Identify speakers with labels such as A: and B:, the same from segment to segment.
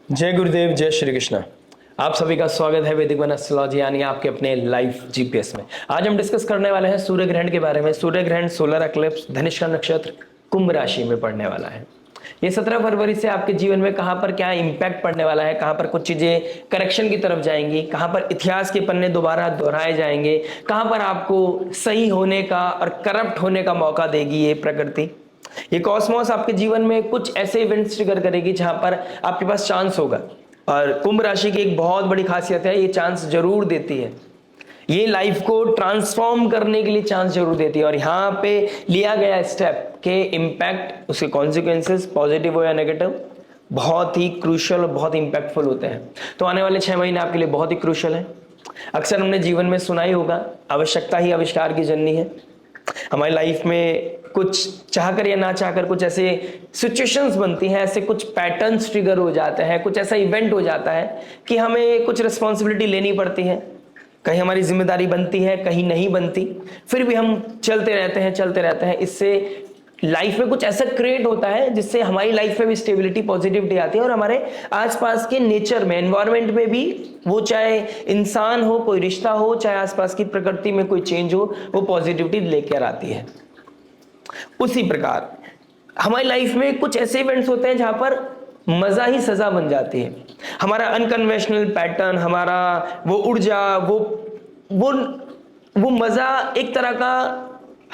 A: जय गुरुदेव, जय श्री कृष्णा। आप सभी का स्वागत है वैदिक वन एस्ट्रोलॉजी यानी आपके अपने लाइफ जीपीएस में। आज हम डिस्कस करने वाले हैं सूर्य ग्रहण के बारे में। सूर्य ग्रहण सोलर एक्लिप्स धनिष्ठा नक्षत्र कुंभ राशि में पड़ने वाला है। ये 17 फरवरी से आपके जीवन में कहां पर क्या इंपैक्ट पड़ने वाला है, कहां पर कुछ चीजें करेक्शन की तरफ जाएंगी, कहां पर इतिहास के पन्ने दोबारा दोहराए जाएंगे, कहां पर आपको सही होने का और करप्ट होने का मौका देगी ये प्रकृति। ये कॉस्मोस आपके जीवन में कुछ ऐसे इवेंट्स ट्रिगर करेगी जहां पर आपके पास चांस होगा। और कुंभ राशि की एक बहुत बड़ी खासियत है, ये चांस जरूर देती है। ये लाइफ को ट्रांसफॉर्म करने के लिए चांस जरूर देती है। और यहाँ पे लिया गया स्टेप के इम्पैक्ट, उसके कॉन्सिक्वेंसेस पॉजिटिव हो या नेगेटिव, बहुत ही क्रूशियल और बहुत इंपैक्टफुल होते हैं। तो आने वाले 6 महीने आपके लिए बहुत ही क्रूशियल है। अक्सर हमने जीवन में सुना ही होगा, आवश्यकता ही आविष्कार की जननी है। हमारी लाइफ में कुछ चाहकर या ना चाहकर कुछ ऐसे सिचुएशंस बनती हैं, ऐसे कुछ पैटर्न्स ट्रिगर हो जाते हैं, कुछ ऐसा इवेंट हो जाता है कि हमें कुछ रिस्पॉन्सिबिलिटी लेनी पड़ती है। कहीं हमारी जिम्मेदारी बनती है, कहीं नहीं बनती, फिर भी हम चलते रहते हैं। इससे लाइफ में कुछ ऐसा क्रिएट होता है जिससे हमारी लाइफ में भी स्टेबिलिटी, पॉजिटिविटी आती है और हमारे आसपास के नेचर में, एनवायरनमेंट में भी, वो चाहे इंसान हो, कोई रिश्ता हो, चाहे आसपास की प्रकृति में कोई चेंज हो, वो पॉजिटिविटी लेकर आती है। उसी प्रकार हमारी लाइफ में कुछ ऐसे इवेंट्स होते हैं जहां पर मजा ही सजा बन जाती है। हमारा अनकन्वेंशनल पैटर्न, हमारा वो ऊर्जा, वो मजा एक तरह का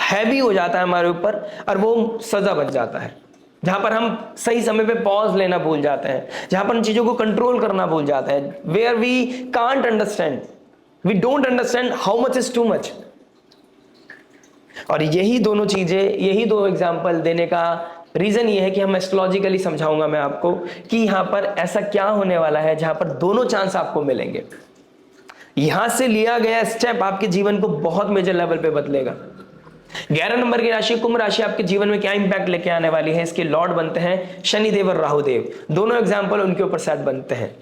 A: हैवी हो जाता है हमारे ऊपर और वो सजा बन जाता है। जहां पर हम सही समय पे पॉज लेना भूल जाते हैं, जहां पर हम चीजों को कंट्रोल करना भूल जाते हैं, where we can't understand, we don't understand how much is too much. और यही दोनों चीजें, यही दो एग्जाम्पल देने का रीजन ये है कि हम एस्ट्रोलॉजिकली समझाऊंगा मैं आपको कि यहां पर ऐसा क्या होने वाला है जहां पर दोनों चांस आपको मिलेंगे। यहां से लिया गया स्टेप आपके जीवन को बहुत मेजर लेवल पे बदलेगा। 11 नंबर की राशि कुंभ राशि आपके जीवन में क्या इंपैक्ट लेके आने वाली है, इसके लॉर्ड बनते हैं शनिदेव और राहुदेव। दोनों एग्जाम्पल उनके ऊपर सेट बनते हैं।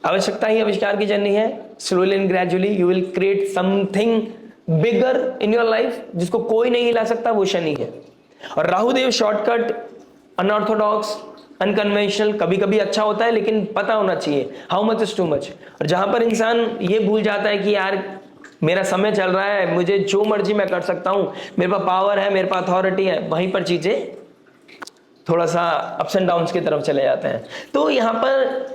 A: आवश्यकता ही आविष्कार की जननी है। Slowly and gradually you will create something bigger in your life, जिसको कोई नहीं हिला सकता, वो शनि है। और राहुदेव शॉर्टकट, अनऑर्थोडॉक्स, अनकन्वेंशनल, कभी कभी अच्छा होता है लेकिन पता होना चाहिए how much is too much. और जहां पर इंसान ये भूल जाता है कि यार मेरा समय चल रहा है, मुझे जो मर्जी मैं कर सकता हूं, मेरे पास पावर है, मेरे पास अथॉरिटी है, वहीं पर चीजें थोड़ा सा अप्स एंड डाउन्स की तरफ चले जाते हैं। तो यहां पर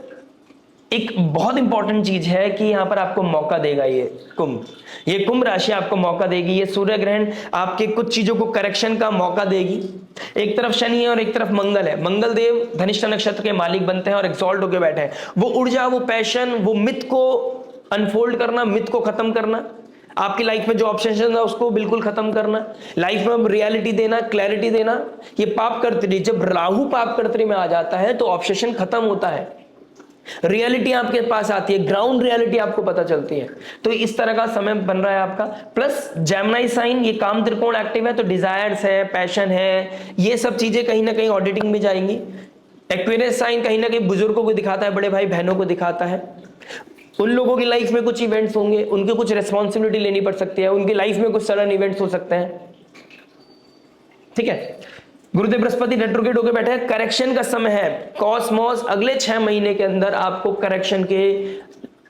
A: एक बहुत इंपॉर्टेंट चीज है कि यहां पर आपको मौका देगा ये कुंभ राशि आपको मौका देगी। ये सूर्य ग्रहण आपके कुछ चीजों को करेक्शन का मौका देगी। एक तरफ शनि है और एक तरफ मंगल है। मंगल देव धनिष्ठा नक्षत्र के मालिक बनते हैं और एक्सॉल्ट होकर बैठे हैं। वो ऊर्जा, वो पैशन, वो मिथ को अनफोल्ड करना, मिथ को खत्म करना, आपकी लाइफ में जो ऑब्सेशन है उसको बिल्कुल खत्म करना, लाइफ में रियलिटी देना, क्लैरिटी देना। ये पाप कर्तरी, जब राहु पाप कर्तरी में आ जाता है तो ऑब्सेशन खत्म होता है, रियलिटी आपके पास आती है, ग्राउंड रियलिटी आपको पता चलती है। तो इस तरह का समय बन रहा है आपका। प्लस जेमिनी साइन, ये काम त्रिकोण एक्टिव है तो डिजायर्स है, पैशन है, ये सब चीजें कहीं ना कहीं ऑडिटिंग में जाएंगी। एक्वेरियस साइन कहीं ना कहीं बुजुर्गों को दिखाता है, बड़े भाई बहनों को दिखाता है। उन लोगों की लाइफ में कुछ इवेंट्स होंगे, उनकी कुछ रिस्पॉन्सिबिलिटी लेनी पड़ सकती है, उनकी लाइफ में कुछ सडन इवेंट्स हो सकते हैं। ठीक है, गुरुदेव बृहस्पति रेट्रोग्रेड होकर बैठे हैं, करेक्शन का समय है। कॉस्मोस अगले 6 महीने के अंदर आपको करेक्शन के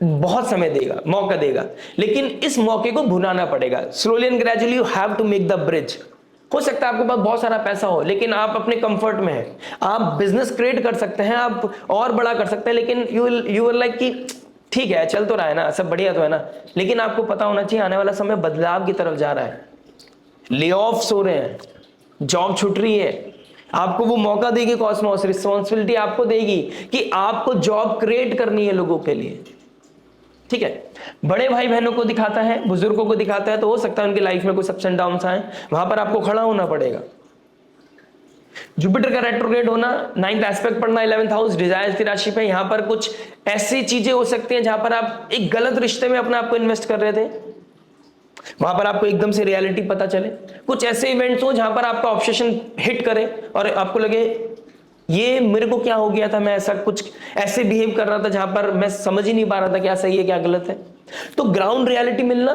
A: बहुत समय देगा, मौका देगा, लेकिन इस मौके को भुनाना पड़ेगा। Slowly and gradually you have to make the bridge. हो सकता है आपके पास बहुत सारा पैसा हो लेकिन आप अपने कंफर्ट में हैं, आप बिजनेस क्रिएट कर सकते हैं, आप और बड़ा कर सकते हैं, लेकिन यू विल लाइक कि ठीक है चल तो रहा है ना, सब बढ़िया तो है ना, लेकिन आपको पता होना चाहिए आने वाला समय बदलाव की तरफ जा रहा है। ले ऑफ्स हो रहे हैं, जॉब छूट रही है, आपको वो मौका देगी कॉस्मोस, रिस्पॉन्सिबिलिटी आपको देगी कि आपको जॉब क्रिएट करनी है लोगों के लिए। ठीक है, बड़े भाई बहनों को दिखाता है, बुजुर्गों को दिखाता है, तो हो सकता है उनकी लाइफ में कुछ अप्स एंड डाउन्स आए, वहां पर आपको खड़ा होना पड़ेगा। जुपिटर का रेट्रोग्रेड होना, 9th एस्पेक्ट पड़ना 11th हाउस डिजायर्स की राशि पे, यहां पर कुछ ऐसी चीजें हो सकती हैं जहां पर आप एक गलत रिश्ते में अपने आप को इन्वेस्ट कर रहे थे, वहां पर आपको एकदम से रियलिटी पता चले। कुछ ऐसे इवेंट्स हो जहां पर आपका ऑब्सेशन हिट करे और आपको लगे ये मेरे को क्या हो गया था, मैं ऐसा कुछ ऐसे बिहेव कर रहा था जहां पर मैं समझ ही नहीं पा रहा था क्या सही है क्या गलत है। तो ग्राउंड रियलिटी मिलना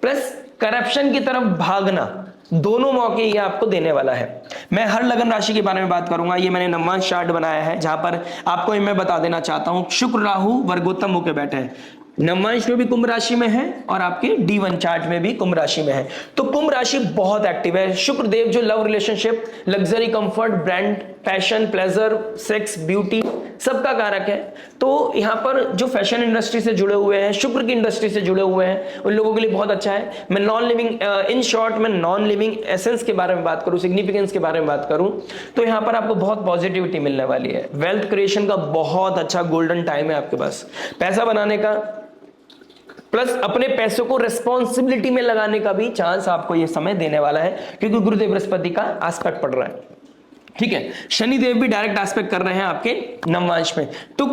A: प्लस करप्शन की तरफ भागना, दोनों मौके ये आपको देने वाला है। मैं हर लगन राशि के बारे में बात करूंगा। ये मैंने नवमांश चार्ट बनाया है जहां पर आपको मैं बता देना चाहता हूं, शुक्र राहु वर्गोत्तम होकर बैठे हैं। नवमांश में भी कुंभ राशि में है और आपके D1 चार्ट में भी कुंभ राशि में है। तो कुंभ राशि बहुत एक्टिव है। शुक्र देव जो love, relationship, luxury, comfort, brand, fashion, pleasure, sex, beauty सबका कारक है। तो यहाँ पर जो फैशन इंडस्ट्री से जुड़े हुए हैं, शुक्र की इंडस्ट्री से जुड़े हुए हैं, उन लोगों के लिए बहुत अच्छा है। मैं नॉन लिविंग, इन शॉर्ट मैं नॉन लिविंग एसेंस के बारे में बात करूं, सिग्निफिकेंस के बारे में बात करूं, तो यहाँ पर आपको बहुत पॉजिटिविटी मिलने वाली है। वेल्थ क्रिएशन का बहुत अच्छा गोल्डन टाइम है आपके पास, पैसा बनाने का, प्लस अपने पैसों को रिस्पॉन्सिबिलिटी में लगाने का भी चांस आपको यह समय देने वाला है, क्योंकि गुरुदेव बृहस्पति का एस्पेक्ट पड़ रहा है। ठीक है, शनि देव भी डायरेक्ट एस्पेक्ट कर रहे हैं आपके नवमांश में। तो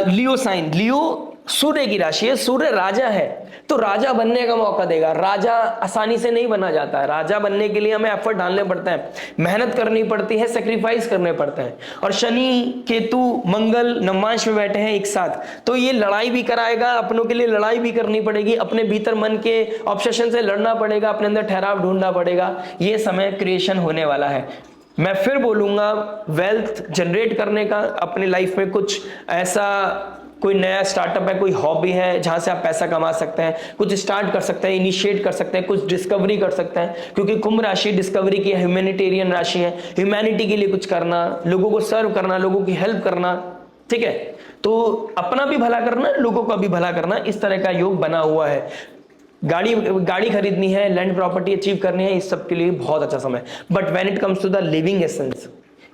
A: लियो साइन, लियो सूर्य की राशि है, सूर्य राजा है, तो राजा बनने का मौका देगा। राजा आसानी से नहीं बना जाता है, राजा बनने के लिए हमें एफर्ट डालने पड़ते हैं, मेहनत करनी पड़ती है, सेक्रीफाइस करने पड़ते हैं। और शनि, केतु, मंगल नवमांश में बैठे हैं एक साथ, तो ये लड़ाई भी कराएगा, अपनों के लिए लड़ाई भी करनी पड़ेगी, अपने भीतर मन के ऑब्सेशन से लड़ना पड़ेगा, अपने अंदर ठहराव ढूंढना पड़ेगा। ये समय क्रिएशन होने वाला है। मैं फिर बोलूंगा, वेल्थ जनरेट करने का, अपनी लाइफ में कुछ ऐसा कोई नया स्टार्टअप है, कोई हॉबी है जहां से आप पैसा कमा सकते हैं, कुछ स्टार्ट कर सकते हैं, इनिशिएट कर सकते हैं, कुछ डिस्कवरी कर सकते हैं, क्योंकि कुंभ राशि डिस्कवरी की ह्यूमैनिटेरियन राशि है। ह्यूमैनिटी के लिए कुछ करना, लोगों को सर्व करना, लोगों की हेल्प करना, ठीक है, तो अपना भी भला करना, लोगों का भी भला करना, इस तरह का योग बना हुआ है। गाड़ी खरीदनी है, लैंड प्रॉपर्टी अचीव करनी है, इस सब के लिए बहुत अच्छा समय। But when it comes to the living essence,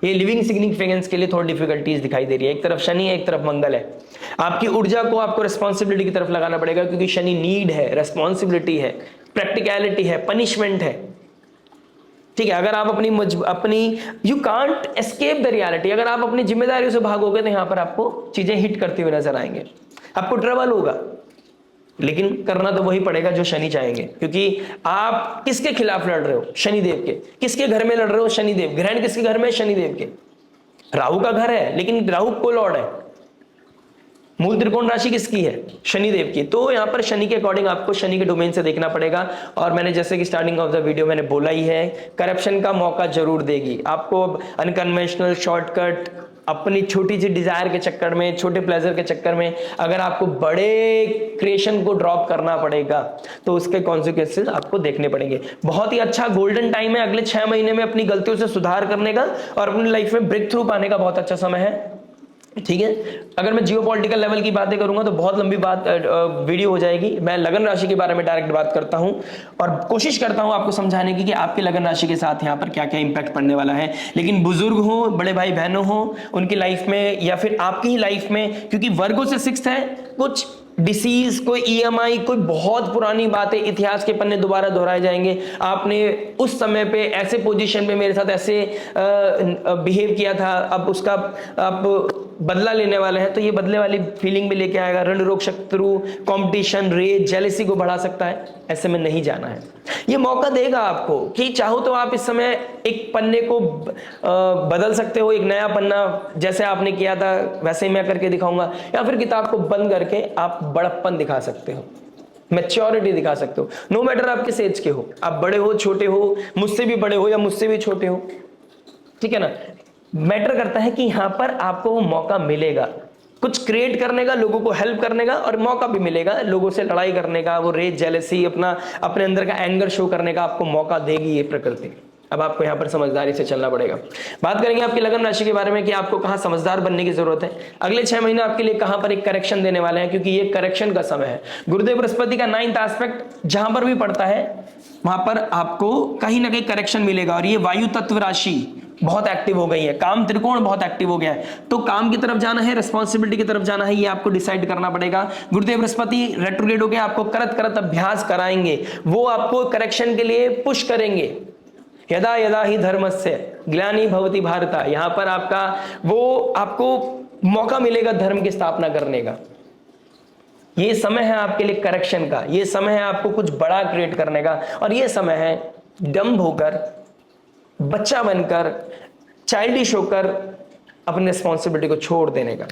A: ये लिविंग सिग्निफिकेंस के लिए थोड़ी डिफिकल्टीज दिखाई दे रही है। एक तरफ शनि है, एक तरफ मंगल है। आपकी ऊर्जा को आपको रिस्पॉन्सिबिलिटी की तरफ लगाना पड़ेगा, क्योंकि शनि नीड है, रिस्पॉन्सिबिलिटी है, प्रैक्टिकलिटी है, पनिशमेंट है। ठीक है, अगर आप अपनी you can't escape the reality, अगर आप अपनी जिम्मेदारियों से भागोगे तो यहां पर आपको चीजें हिट करते हुए नजर आएंगे, आपको ट्रबल होगा, लेकिन करना तो वही पड़ेगा जो शनि चाहेंगे। क्योंकि आप किसके खिलाफ लड़ रहे हो? शनिदेव के। किसके घर में लड़ रहे हो? शनिदेव। ग्रहण किसके घर में? शनिदेव के। राहु का घर है, लेकिन राहु को लॉर्ड है। मूल त्रिकोण राशि किसकी है? शनिदेव की। तो यहां पर शनि के अकॉर्डिंग आपको शनि के डोमेन से देखना पड़ेगा। और मैंने जैसे कि स्टार्टिंग ऑफ द वीडियो मैंने बोला ही है, करप्शन का मौका जरूर देगी आपको। अनकन्वेंशनल शॉर्टकट, अपनी छोटी सी डिजायर के चक्कर में, छोटे प्लेजर के चक्कर में अगर आपको बड़े क्रिएशन को ड्रॉप करना पड़ेगा, तो उसके कॉन्सिक्वेंसेस आपको देखने पड़ेंगे। बहुत ही अच्छा गोल्डन टाइम है अगले 6 महीने में अपनी गलतियों से सुधार करने का और अपनी लाइफ में ब्रेक थ्रू पाने का बहुत अच्छा समय है। ठीक है, अगर मैं जियोपॉलिटिकल लेवल की बातें करूंगा तो बहुत लंबी वीडियो हो जाएगी। मैं लगन राशि के बारे में डायरेक्ट बात करता हूं और कोशिश करता हूं आपको समझाने की कि आपके लगन राशि के साथ यहां पर क्या क्या इंपैक्ट पड़ने वाला है। लेकिन बुजुर्ग हो, बड़े भाई बहनों हो, उनकी लाइफ में या फिर आपकी ही लाइफ में, क्योंकि वर्गों से 6 है, कुछ डिसीज, कोई ईएमआई, कोई बहुत पुरानी बातें, इतिहास के पन्ने दोबारा दोहराए जाएंगे। आपने उस समय पे ऐसे पोजीशन पे मेरे साथ ऐसे बिहेव किया था, अब उसका आप बदला लेने वाले हैं, तो ये बदले वाली फीलिंग भी लेके आएगा। रण रोग, शत्रु, कंपटीशन, रेज, जेलेसी को बढ़ा सकता है। ऐसे में नहीं जाना है। ये मौका देगा आपको कि चाहो तो आप इस समय एक पन्ने को बदल सकते हो, एक नया पन्ना जैसे आपने किया था वैसे ही मैं करके दिखाऊंगा, या फिर किताब को बंद करके आप बड़प्पन दिखा सकते हो, मैच्योरिटी दिखा सकते हो। नो मैटर आप किस एज के हो, आप बड़े हो, छोटे हो, मुझसे भी बड़े हो या मुझसे भी छोटे हो, ठीक है ना। मैटर करता है कि यहां पर आपको वो मौका मिलेगा कुछ क्रिएट करने का, लोगों को हेल्प करने का, और मौका भी मिलेगा लोगों से लड़ाई करने का, वो रेज, जेलेसी, अपने अंदर का एंगर शो करने का आपको मौका देगी ये प्रकृति। अब आपको यहाँ पर समझदारी से चलना पड़ेगा। बात करेंगे आपकी लगन राशि के बारे में कि आपको कहाँ समझदार बनने की जरूरत है। अगले 6 महीने आपके लिए कहाँ पर एक करेक्शन देने वाले हैं, क्योंकि ये करेक्शन का समय है। गुरुदेव बृहस्पति का 9th एस्पेक्ट जहां पर भी पड़ता है वहां पर आपको कहीं ना कहीं करेक्शन मिलेगा। और ये वायु तत्व राशि बहुत एक्टिव हो गई है, काम त्रिकोण बहुत एक्टिव हो गया है, तो काम की तरफ जाना है, रिस्पॉन्सिबिलिटी की तरफ जाना है, ये आपको डिसाइड करना पड़ेगा। गुरुदेव बृहस्पति रेट्रोग्रेड होकर आपको करत करत अभ्यास कराएंगे, वो आपको करेक्शन के लिए पुश करेंगे। यदा यदा ही धर्मस्य ग्लानि भवति भारत, यहां पर आपको मौका मिलेगा धर्म की स्थापना करने का। ये समय है आपके लिए करेक्शन का, ये समय है आपको कुछ बड़ा क्रिएट करने का, और ये समय है डम्ब होकर, बच्चा बनकर, चाइल्डिश होकर अपनी रिस्पॉन्सिबिलिटी को छोड़ देने का।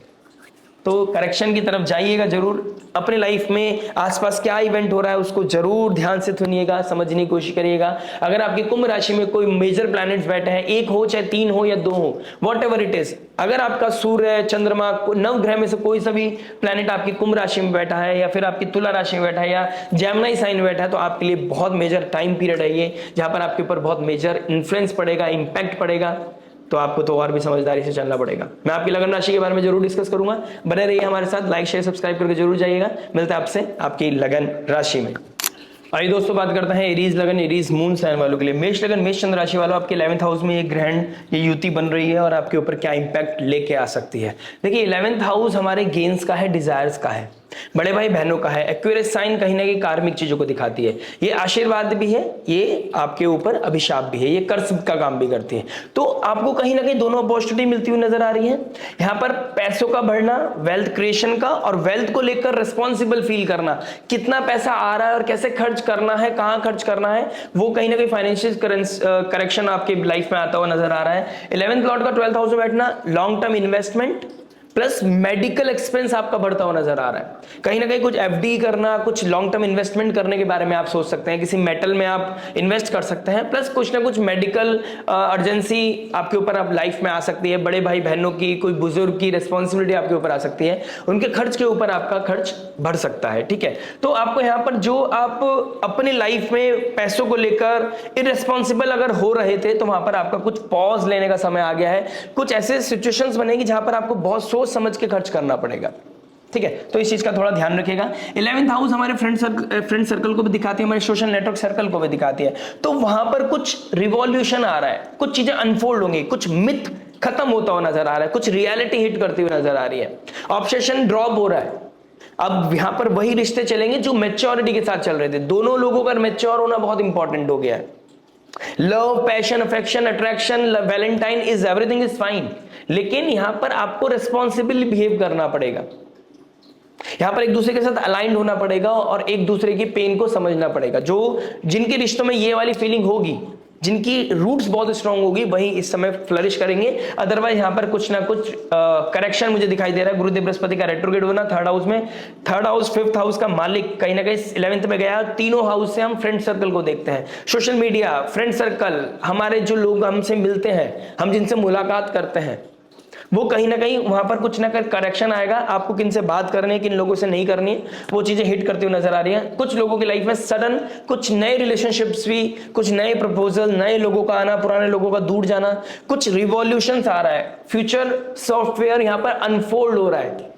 A: तो करेक्शन की तरफ जाइएगा जरूर। अपने लाइफ में आसपास क्या इवेंट हो रहा है उसको जरूर ध्यान से सुनिएगा, समझने की कोशिश करिएगा। अगर आपकी कुंभ राशि में कोई मेजर प्लैनेट्स बैठे हैं, एक हो चाहे 3 हो या 2 हो, वॉट एवर इट इज, अगर आपका सूर्य, चंद्रमा, नवग्रह में से कोई सा भी प्लैनेट आपकी कुंभ राशि में बैठा है या फिर आपकी तुला राशि में बैठा है या जेमिनी साइन में बैठा है, तो आपके लिए बहुत मेजर टाइम पीरियड है ये, जहां पर आपके ऊपर बहुत मेजर इन्फ्लुएंस पड़ेगा, इंपैक्ट पड़ेगा। तो आपको तो और भी समझदारी से चलना पड़ेगा। मैं आपकी लगन राशि के बारे में जरूर डिस्कस करूंगा, बने रहिए हमारे साथ, लाइक शेयर सब्सक्राइब करके जरूर जाइएगा। मिलते हैं आपसे आपकी लगन राशि में। आइए दोस्तों बात करते हैं एरीज लगन, एरीज मून साइन वालों के लिए। मेष लगन, मेष चंद्र राशि वालों, आपके 11th हाउस में ये ग्रहण, ये युति बन रही है और आपके ऊपर क्या इंपैक्ट लेके आ सकती है। देखिए 11th हाउस हमारे गेन्स का है, डिजायर्स का है, बड़े भाई बहनों का है। एक्वेरियस साइन कहीं ना कहीं कार्मिक चीजों को दिखाती है। ये आशीर्वाद भी है, ये आपके ऊपर अभिशाप भी है, ये कर्ज का काम भी करती है। तो आपको कहीं ना कहीं दोनों अपॉर्चुनिटी मिलती हुई नजर आ रही है। यहाँ पर पैसों का बढ़ना, वेल्थ क्रिएशन का, और वेल्थ को लेकर रिस्पॉन्सिबल फील करना, कितना पैसा आ रहा है और कैसे खर्च करना है, कहां खर्च करना है, वो कहीं ना कहीं फाइनेंशियल करेक्शन आपके लाइफ में आता हुआ नजर आ रहा है। 11th लॉर्ड का 12th हाउस में बैठना, long term investment plus medical expense आपका बढ़ता हुआ नजर आ रहा है। कहीं ना कहीं कुछ एफडी करना, कुछ लॉन्ग टर्म इन्वेस्टमेंट करने के बारे में आप सोच सकते हैं, किसी मेटल में आप इन्वेस्ट कर सकते हैं, प्लस कुछ ना कुछ मेडिकल अर्जेंसी आपके ऊपर आप लाइफ में आ सकती है। बड़े भाई बहनों की, कोई बुजुर्ग की रिस्पॉन्सिबिलिटी आपके ऊपर आ सकती है, उनके खर्च के ऊपर आपका खर्च बढ़ सकता है। ठीक है, तो आपको यहाँ पर जो आप अपनी लाइफ में पैसों को लेकर इररिस्पॉन्सिबल अगर हो रहे थे, तो वहां पर आपका कुछ पॉज लेने का समय आ गया है। कुछ ऐसे सिचुएशंस बनेगी जहां पर आपको बहुत सोच समझ के खर्च करना पड़ेगा। ठीक है, तो इस चीज का थोड़ा ध्यान रखिएगा। 11th हाउस हमारे फ्रेंड सर्कल को भी दिखाती है, हमारे सोशल नेटवर्क सर्कल को भी दिखाती है। तो वहां पर कुछ रिवॉल्यूशन आ रहा है, कुछ चीजें अनफोल्ड होंगी, कुछ मिथ खत्म होता हुआ नजर आ रहा है, कुछ रियलिटी हिट करती हुई नजर आ रही है, ऑब्सेशन ड्रॉप हो रहा है। अब यहां पर वही रिश्ते चलेंगे जो मैच्योरिटी के साथ चल रहे थे। दोनों लोगों का मैच्योर होना बहुत इंपॉर्टेंट हो गया है। Love, passion, affection, attraction, Valentine is everything is fine, लेकिन यहां पर आपको रिस्पॉन्सिबली बिहेव करना पड़ेगा। यहां पर एक दूसरे के साथ अलाइंड होना पड़ेगा और एक दूसरे की पेन को समझना पड़ेगा। जो जिनके रिश्तों में ये वाली फीलिंग होगी, जिनकी रूट्स बहुत स्ट्रांग होगी, वही इस समय फ्लरिश करेंगे। अदरवाइज यहां पर कुछ ना कुछ करेक्शन मुझे दिखाई दे रहा है। गुरुदेव बृहस्पति का रेट्रोग्रेड होना 3rd हाउस में, 3rd हाउस 5th हाउस का मालिक कहीं ना कहीं 11th में गया। तीनों हाउस से हम फ्रेंड सर्कल को देखते हैं, सोशल मीडिया, फ्रेंड सर्कल, हमारे जो लोग हमसे मिलते हैं, हम जिनसे मुलाकात करते हैं, वो कहीं ना कहीं वहां पर कुछ ना कुछ करेक्शन आएगा। आपको किन से बात करनी है, किन लोगों से नहीं करनी है, वो चीजें हिट करती हुई नजर आ रही है। कुछ लोगों की लाइफ में सडन कुछ नए रिलेशनशिप्स भी, कुछ नए प्रपोजल, नए लोगों का आना, पुराने लोगों का दूर जाना, कुछ रिवॉल्यूशंस आ रहा है। फ्यूचर सॉफ्टवेयर यहां पर अनफोल्ड हो रहा है।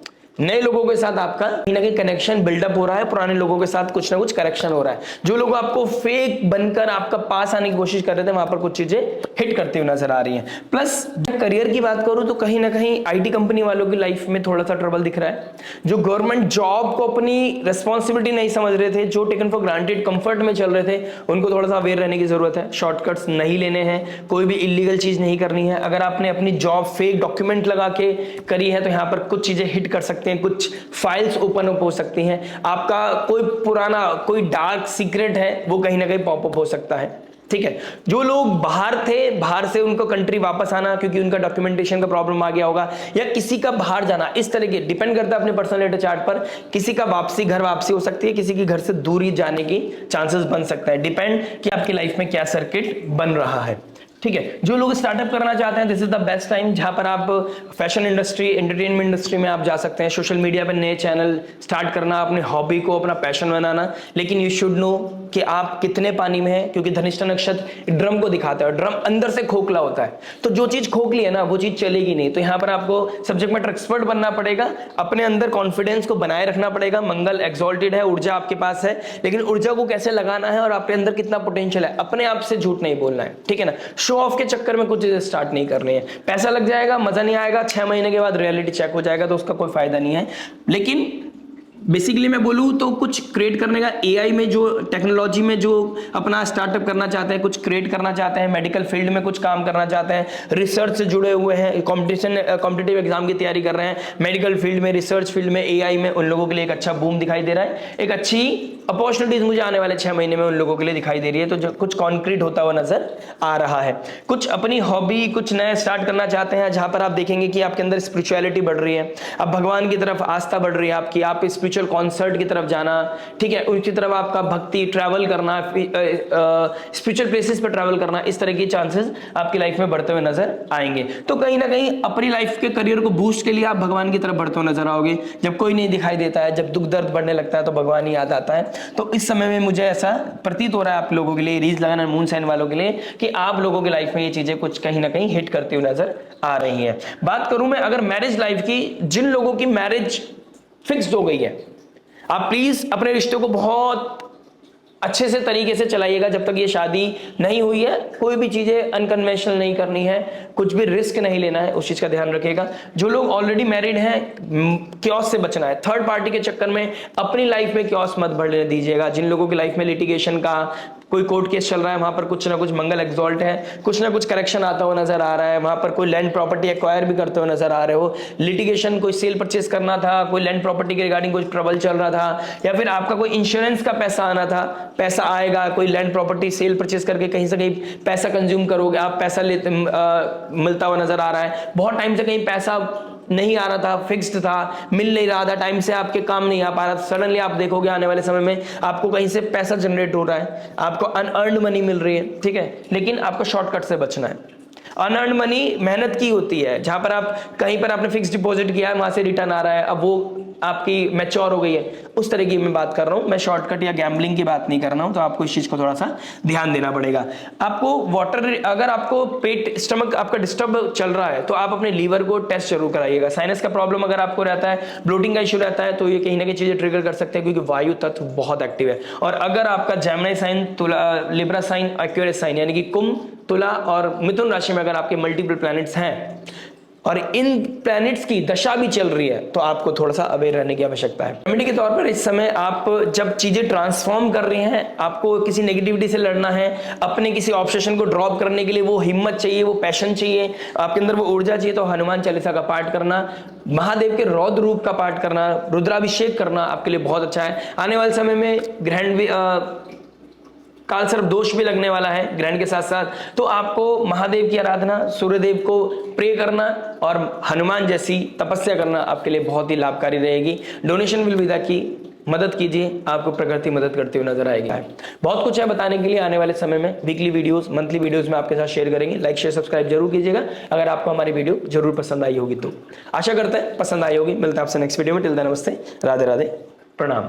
A: नए लोगों के साथ आपका कहीं ना कहीं कनेक्शन बिल्डअप हो रहा है, पुराने लोगों के साथ कुछ ना कुछ करेक्शन हो रहा है। जो लोग आपको फेक बनकर आपका पास आने की कोशिश कर रहे थे, वहां पर कुछ चीजें हिट करती हुई नजर आ रही हैं। प्लस करियर की बात करूं तो कहीं ना कहीं आईटी कंपनी वालों की लाइफ में थोड़ा सा ट्रबल दिख रहा है। जो गवर्नमेंट जॉब को अपनी रिस्पॉन्सिबिलिटी नहीं समझ रहे थे, जो टेकन फॉर ग्रांटेड कंफर्ट में चल रहे थे, उनको थोड़ा सा अवेयर रहने की जरूरत है। शॉर्टकट्स नहीं लेने हैं, कोई भी इलीगल चीज नहीं करनी है। अगर आपने अपनी जॉब फेक डॉक्यूमेंट लगा के करी है, तो यहाँ पर कुछ चीजें हिट कर सकते हैं, कुछ फाइल्स ओपन अप हो सकती हैं। आपका कोई पुराना, कोई डार्क सीक्रेट है, वो कहीं ना कहीं पॉपअप हो सकता है। ठीक है, जो लोग बाहर थे, बाहर से उनको कंट्री वापस आना क्योंकि उनका डॉक्यूमेंटेशन का प्रॉब्लम आ गया होगा, या किसी का बाहर जाना, इस तरह के डिपेंड करता है अपने पर्सनैलिटी चार्ट पर। किसी का वापसी, घर वापसी हो सकती है, किसी की घर से दूरी जाने की चांसेस बन सकता है। डिपेंड कि आपकी लाइफ में क्या सर्किट बन रहा है। ठीक है, जो लोग स्टार्टअप करना चाहते हैं, this is the best time, जहां पर आप फैशन इंडस्ट्री, एंटरटेनमेंट इंडस्ट्री में आप जा सकते हैं। सोशल मीडिया पर नए चैनल स्टार्ट करना, अपने हॉबी को अपना पैशन बनाना। लेकिन यू शुड नो कि आप कितने पानी में हैं, क्योंकि धनिष्ठा नक्षत्र ड्रम को दिखाता है, ड्रम अंदर से खोखला होता है। तो जो चीज खोखली है ना, वो चीज चलेगी नहीं। तो यहाँ पर आपको सब्जेक्ट मैटर एक्सपर्ट बनना पड़ेगा, अपने अंदर कॉन्फिडेंस को बनाए रखना पड़ेगा। मंगल एक्सॉल्टेड है, ऊर्जा आपके पास है, लेकिन ऊर्जा को कैसे लगाना है और आपके अंदर कितना पोटेंशियल है, अपने आप से झूठ नहीं बोलना है। ठीक है ना, शो ऑफ के चक्कर में कुछ चीजें स्टार्ट नहीं करनी है। पैसा लग जाएगा, मजा नहीं आएगा, 6 महीने के बाद रियलिटी चेक हो जाएगा, तो उसका कोई फायदा नहीं है। लेकिन बेसिकली मैं बोलूँ तो कुछ क्रिएट करने का, एआई में जो टेक्नोलॉजी में जो अपना स्टार्टअप करना चाहते हैं, कुछ क्रिएट करना चाहते हैं, मेडिकल फील्ड में कुछ काम करना चाहते हैं, रिसर्च से जुड़े हुए हैं, कॉम्पिटिटिव एग्जाम की तैयारी कर रहे हैं, मेडिकल फील्ड में, रिसर्च फील्ड में, एआई में, उन लोगों के लिए एक अच्छा बूम दिखाई दे रहा है। एक अच्छी अपॉर्चुनिटीज मुझे आने वाले 6 महीने में उन लोगों के लिए दिखाई दे रही है। तो जो कुछ कॉन्क्रीट होता हुआ नजर आ रहा है। कुछ अपनी हॉबी कुछ नया स्टार्ट करना चाहते हैं, जहां पर आप देखेंगे कि आपके अंदर स्पिरिचुअलिटी बढ़ रही है, अब भगवान की तरफ आस्था बढ़ रही है आपकी, आप स्पिरिचुअल कॉन्सर्ट की तरफ जाना, ठीक है, उनकी तरफ आपका भक्ति, ट्रैवल करना, स्पिरिचुअल प्लेसेस पर ट्रैवल करना, इस तरह की चांसेस आपकी लाइफ में बढ़ते हुए नजर आएंगे। तो कहीं ना कहीं अपनी लाइफ के करियर को बूस्ट के लिए आप भगवान की तरफ बढ़ते हुए नजर आओगे। जब कोई नहीं दिखाई देता है, जब दुख दर्द बढ़ने लगता है, तो भगवान ही याद आता है। तो इस समय में मुझे ऐसा प्रतीत हो रहा है आप लोगों के लिए, रीज लगाना मून साइन वालों के लिए, कि आप लोगों की लाइफ में ये चीजें कुछ कहीं ना कहीं हिट करती हुई नजर आ रही है। बात करूं मैं अगर मैरिज लाइफ की, जिन लोगों की मैरिज फिक्स्ड हो गई है, आप प्लीज अपने रिश्ते को बहुत अच्छे से तरीके से चलाइएगा। जब तक ये शादी नहीं हुई है, कोई भी चीजें अनकन्वेंशनल नहीं करनी है, कुछ भी रिस्क नहीं लेना है, उस चीज का ध्यान रखिएगा। जो लोग ऑलरेडी मैरिड हैं, क्योस से बचना है, थर्ड पार्टी के चक्कर में अपनी लाइफ में क्योस मत भरने दीजिएगा। जिन लोगों की लाइफ में लिटिगेशन का कोई कोर्ट केस चल रहा है, वहां पर कुछ ना कुछ मंगल एक्सॉल्ट है, कुछ ना कुछ करेक्शन आता हुआ नजर आ रहा है, वहां पर कोई लैंड प्रॉपर्टी एक्वायर भी करते हुए नजर आ रहे हो, लिटिगेशन कोई सेल परचेस करना था, कोई लैंड प्रॉपर्टी के रिगार्डिंग कुछ ट्रबल चल रहा था, या फिर आपका कोई इंश्योरेंस का पैसा आना था, पैसा आएगा, कोई लैंड प्रॉपर्टी सेल परचेस करके कहीं से कहीं पैसा कंज्यूम करोगे आप, पैसा लेते मिलता हुआ नजर आ रहा है। बहुत टाइम से कहीं पैसा नहीं आ रहा था, फिक्स्ड था, मिल नहीं रहा था, टाइम से आपके काम नहीं आ पा रहा था, सडनली आप देखोगे आने वाले समय में आपको कहीं से पैसा जनरेट हो रहा है, आपको अनअर्न्ड मनी मिल रही है, ठीक है, लेकिन आपको शॉर्टकट से बचना है। अनअर्न्ड मनी मेहनत की होती है, जहां पर आप कहीं पर आपने फिक्स डिपॉजिट किया है, वहां से रिटर्न आ रहा है, अब वो आपकी मैच्योर हो गई है, उस तरह की मैं बात कर रहा हूं, मैं शॉर्टकट या गैम्बलिंग की बात नहीं कर रहा हूं। तो आपको इस चीज को थोड़ा सा ध्यान देना पड़ेगा। आपको वाटर, अगर आपको पेट स्टमक आपका डिस्टर्ब चल रहा है, तो आप अपने लीवर को टेस्ट जरूर कराइएगा। साइनस का प्रॉब्लम अगर आपको रहता है, ब्लोटिंग का इशू रहता है, तो ये कहीं ना कहीं चीजें ट्रिगर कर सकते हैं, क्योंकि वायु तत्व बहुत एक्टिव है। और अगर आपका Gemini sign, Libra sign, Aquarius sign, यानी कि कुंभ, तुला और मिथुन राशि में अगर आपके मल्टीपल प्लैनेट्स हैं और इन प्लैनेट्स की दशा भी चल रही है, तो आपको थोड़ा सा अवेयर रहने की आवश्यकता है। रेमेडी के तौर पर इस समय आप जब चीजें ट्रांसफॉर्म कर रही हैं, आपको किसी नेगेटिविटी से लड़ना है, अपने किसी ऑब्सेशन को ड्रॉप करने के लिए वो हिम्मत चाहिए, वो पैशन चाहिए, आपके अंदर वो ऊर्जा चाहिए, तो हनुमान चालीसा का पाठ करना, महादेव के रौद्र रूप का पाठ करना, रुद्राभिषेक करना आपके लिए बहुत अच्छा है। आने वाले समय में ग्रहण काल सर्प दोष भी लगने वाला है ग्रहण के साथ साथ, तो आपको महादेव की आराधना, सूर्यदेव को प्रे करना और हनुमान जैसी तपस्या करना आपके लिए बहुत ही लाभकारी रहेगी। Donation will be the key, मदद कीजिए, आपको प्रकृति मदद करते हुए नजर आएगी। बहुत कुछ है बताने के लिए, आने वाले समय में वीकली वीडियोस, मंथली वीडियोस में आपके साथ शेयर करेंगे। लाइक शेयर सब्सक्राइब जरूर कीजिएगा अगर आपको हमारी वीडियो जरूर पसंद आई होगी तो। आशा करते हैं पसंद आई होगी। मिलते हैं आपसे नेक्स्ट वीडियो में। टिल देन नमस्ते, राधे राधे, प्रणाम।